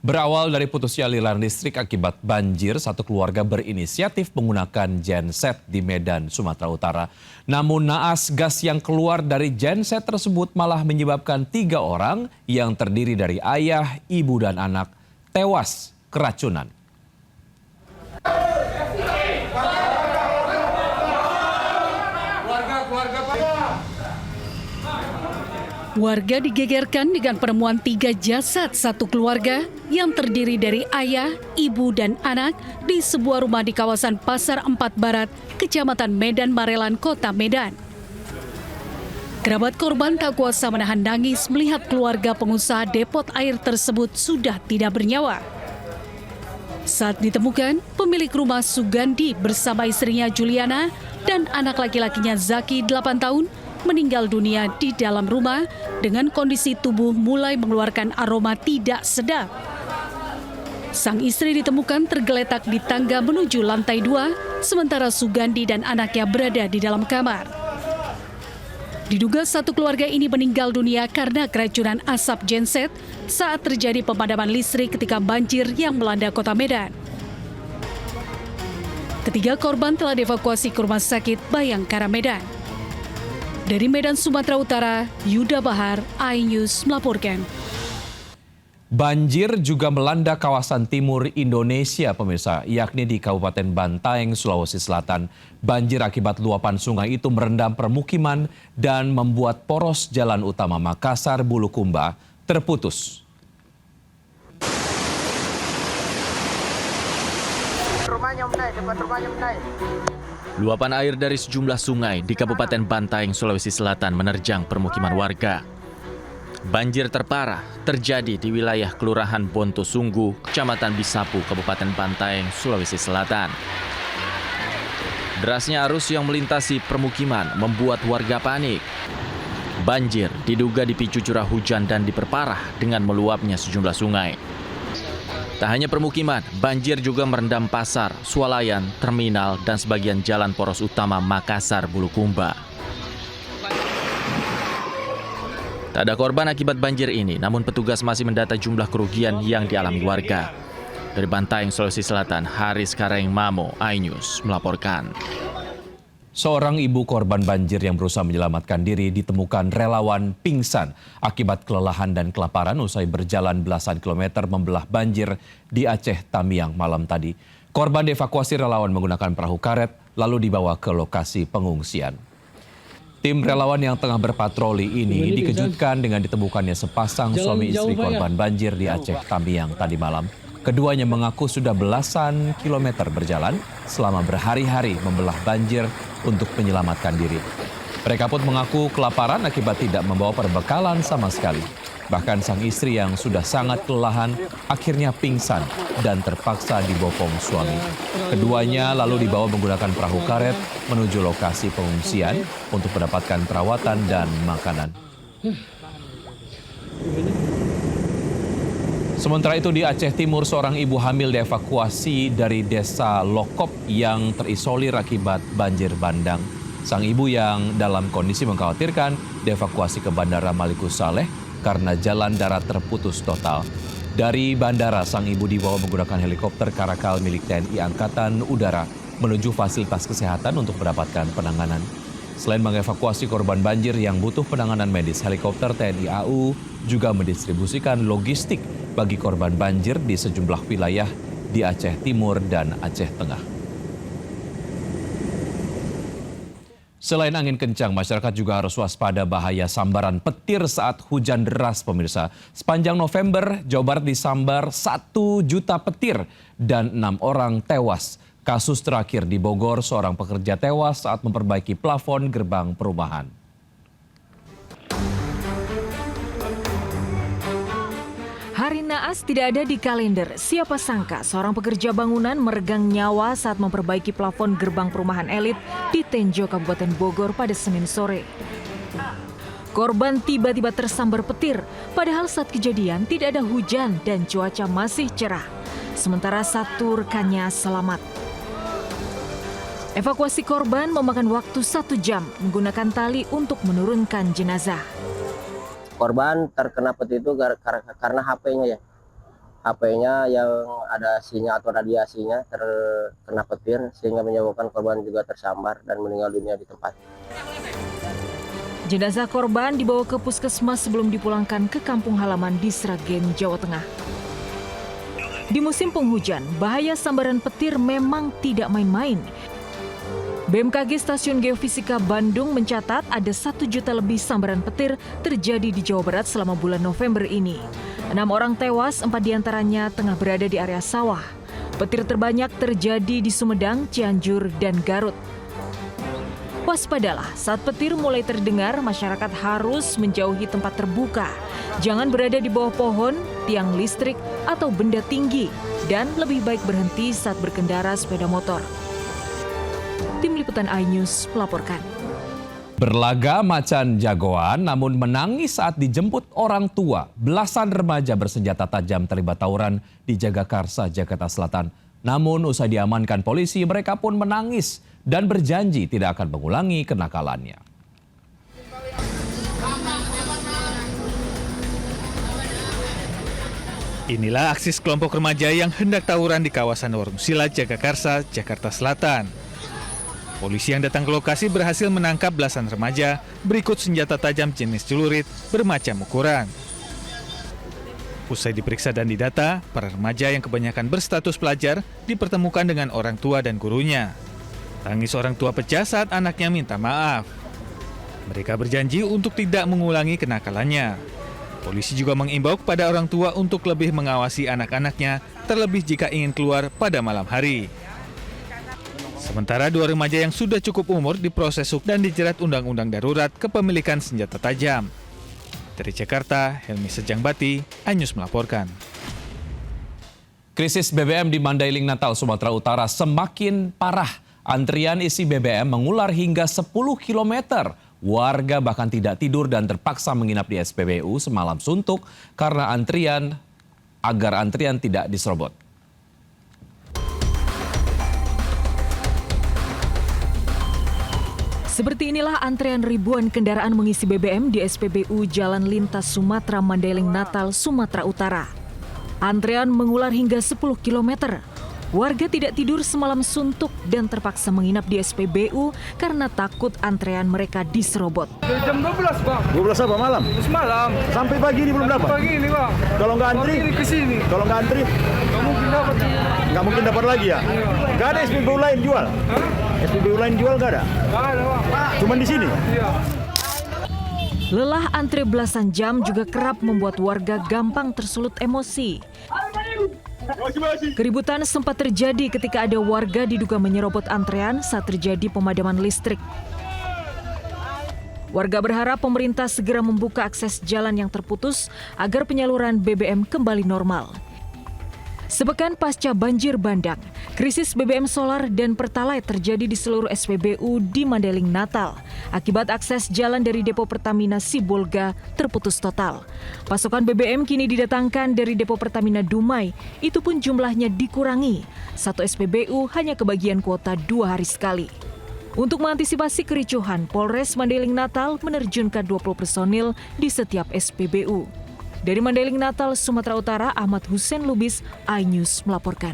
Berawal dari putusnya aliran listrik akibat banjir, satu keluarga berinisiatif menggunakan genset di Medan, Sumatera Utara. Namun naas gas yang keluar dari genset tersebut malah menyebabkan 3 orang yang terdiri dari ayah, ibu, dan anak tewas keracunan. Warga digegerkan dengan penemuan 3 jasad satu keluarga yang terdiri dari ayah, ibu, dan anak di sebuah rumah di kawasan Pasar 4 Barat, Kecamatan Medan Marelan, Kota Medan. Kerabat korban tak kuasa menahan nangis melihat keluarga pengusaha depot air tersebut sudah tidak bernyawa. Saat ditemukan, pemilik rumah Sugandi bersama istrinya Juliana dan anak laki-lakinya Zaki 8 tahun meninggal dunia di dalam rumah dengan kondisi tubuh mulai mengeluarkan aroma tidak sedap. Sang istri ditemukan tergeletak di tangga menuju lantai 2, sementara Sugandi dan anaknya berada di dalam kamar. Diduga satu keluarga ini meninggal dunia karena keracunan asap genset saat terjadi pemadaman listrik ketika banjir yang melanda kota Medan. Ketiga korban telah dievakuasi ke Rumah Sakit Bayangkara Medan. Dari Medan, Sumatera Utara, Yuda Bahar, iNews melaporkan. Banjir juga melanda kawasan timur Indonesia, pemirsa, yakni di Kabupaten Bantaeng, Sulawesi Selatan. Banjir akibat luapan sungai itu merendam permukiman dan membuat poros jalan utama Makassar Bulukumba terputus. Luapan air dari sejumlah sungai di Kabupaten Bantaeng, Sulawesi Selatan menerjang permukiman warga. Banjir terparah terjadi di wilayah Kelurahan Bontosunggu, Kecamatan Bisapu, Kabupaten Bantaeng, Sulawesi Selatan. Derasnya arus yang melintasi permukiman membuat warga panik. Banjir diduga dipicu curah hujan dan diperparah dengan meluapnya sejumlah sungai. Tak hanya permukiman, banjir juga merendam pasar, swalayan, terminal, dan sebagian jalan poros utama Makassar Bulukumba. Tak ada korban akibat banjir ini, namun petugas masih mendata jumlah kerugian yang dialami warga. Dari Bantaeng, Sulawesi Selatan, Haris Kareng Mamo, iNews melaporkan. Seorang ibu korban banjir yang berusaha menyelamatkan diri ditemukan relawan pingsan akibat kelelahan dan kelaparan usai berjalan belasan kilometer membelah banjir di Aceh Tamiang malam tadi. Korban dievakuasi relawan menggunakan perahu karet lalu dibawa ke lokasi pengungsian. Tim relawan yang tengah berpatroli ini dikejutkan dengan ditemukannya sepasang suami istri korban banjir di Aceh Tamiang tadi malam. Keduanya mengaku sudah belasan kilometer berjalan selama berhari-hari membelah banjir untuk menyelamatkan diri. Mereka pun mengaku kelaparan akibat tidak membawa perbekalan sama sekali. Bahkan sang istri yang sudah sangat kelelahan akhirnya pingsan dan terpaksa dibopong suami. Keduanya lalu dibawa menggunakan perahu karet menuju lokasi pengungsian untuk mendapatkan perawatan dan makanan. Sementara itu di Aceh Timur, seorang ibu hamil dievakuasi dari desa Lokop yang terisolir akibat banjir bandang. Sang ibu yang dalam kondisi mengkhawatirkan dievakuasi ke Bandara Malikus Saleh karena jalan darat terputus total. Dari bandara, sang ibu dibawa menggunakan helikopter Karakal milik TNI Angkatan Udara menuju fasilitas kesehatan untuk mendapatkan penanganan. Selain mengevakuasi korban banjir yang butuh penanganan medis, helikopter TNI AU juga mendistribusikan logistik bagi korban banjir di sejumlah wilayah di Aceh Timur dan Aceh Tengah. Selain angin kencang, masyarakat juga harus waspada bahaya sambaran petir saat hujan deras, pemirsa. Sepanjang November, Jawa Barat disambar 1 juta petir dan 6 orang tewas. Kasus terakhir di Bogor, seorang pekerja tewas saat memperbaiki plafon gerbang perumahan. Hari naas tidak ada di kalender. Siapa sangka seorang pekerja bangunan meregang nyawa saat memperbaiki plafon gerbang perumahan elit di Tenjo, Kabupaten Bogor pada Senin sore. Korban tiba-tiba tersambar petir, padahal saat kejadian tidak ada hujan dan cuaca masih cerah. Sementara satu rekannya selamat. Evakuasi korban memakan waktu 1 jam menggunakan tali untuk menurunkan jenazah. Korban terkena petir itu karena HP-nya ya. HP-nya yang ada sinyal atau radiasinya terkena petir sehingga menyebabkan korban juga tersambar dan meninggal dunia di tempat. Jenazah korban dibawa ke puskesmas sebelum dipulangkan ke kampung halaman di Sragen, Jawa Tengah. Di musim penghujan, bahaya sambaran petir memang tidak main-main. BMKG Stasiun Geofisika Bandung mencatat ada 1 juta lebih sambaran petir terjadi di Jawa Barat selama bulan November ini. 6 orang tewas, 4 diantaranya tengah berada di area sawah. Petir terbanyak terjadi di Sumedang, Cianjur, dan Garut. Waspadalah, saat petir mulai terdengar, masyarakat harus menjauhi tempat terbuka. Jangan berada di bawah pohon, tiang listrik, atau benda tinggi. Dan lebih baik berhenti saat berkendara sepeda motor. Tim Liputan iNews melaporkan. Berlaga macan jagoan namun menangis saat dijemput orang tua. Belasan remaja bersenjata tajam terlibat tawuran di Jagakarsa, Jakarta Selatan. Namun usai diamankan polisi, mereka pun menangis dan berjanji tidak akan mengulangi kenakalannya. Inilah aksi sekelompok remaja yang hendak tawuran di kawasan Warung Silat, Jagakarsa, Jakarta Selatan. Polisi yang datang ke lokasi berhasil menangkap belasan remaja berikut senjata tajam jenis celurit bermacam ukuran. Usai diperiksa dan didata, para remaja yang kebanyakan berstatus pelajar dipertemukan dengan orang tua dan gurunya. Tangis orang tua pecah saat anaknya minta maaf. Mereka berjanji untuk tidak mengulangi kenakalannya. Polisi juga mengimbau kepada orang tua untuk lebih mengawasi anak-anaknya, terlebih jika ingin keluar pada malam hari. Sementara 2 remaja yang sudah cukup umur diproses hukum dan dijerat Undang-Undang Darurat Kepemilikan Senjata Tajam. Dari Jakarta, Helmi Sejangbati, iNews melaporkan. Krisis BBM di Mandailing, Natal, Sumatera Utara semakin parah. Antrian isi BBM mengular hingga 10 km. Warga bahkan tidak tidur dan terpaksa menginap di SPBU semalam suntuk karena agar antrian tidak diserobot. Seperti inilah antrean ribuan kendaraan mengisi BBM di SPBU Jalan Lintas Sumatera Mandailing, Natal, Sumatera Utara. Antrean mengular hingga 10 km. Warga tidak tidur semalam suntuk dan terpaksa menginap di SPBU karena takut antrean mereka diserobot. Jam 12, Bang. 12 apa malam? Semalam. Sampai pagi ini belum dapat? Pagi ini, Bang. Kalau nggak antri? Pagi ini ke sini. Kalau nggak antri? Nggak mungkin dapat. Nggak mungkin dapat lagi ya? Nggak ada SPBU lain jual? Hah? SPBU lain jual nggak ada? Nggak ada, Bang. Cuman di sini? Iya. Lelah antre belasan jam juga kerap membuat warga gampang tersulut emosi. Keributan sempat terjadi ketika ada warga diduga menyerobot antrean saat terjadi pemadaman listrik. Warga berharap pemerintah segera membuka akses jalan yang terputus agar penyaluran BBM kembali normal. Sepekan pasca banjir bandang, krisis BBM solar dan Pertalite terjadi di seluruh SPBU di Mandailing, Natal. Akibat akses jalan dari depo Pertamina Sibolga terputus total. Pasokan BBM kini didatangkan dari depo Pertamina Dumai, itu pun jumlahnya dikurangi. Satu SPBU hanya kebagian kuota 2 hari sekali. Untuk mengantisipasi kericuhan, Polres Mandailing Natal menerjunkan 20 personil di setiap SPBU. Dari Mandailing, Natal, Sumatera Utara, Ahmad Hussein Lubis, iNews melaporkan.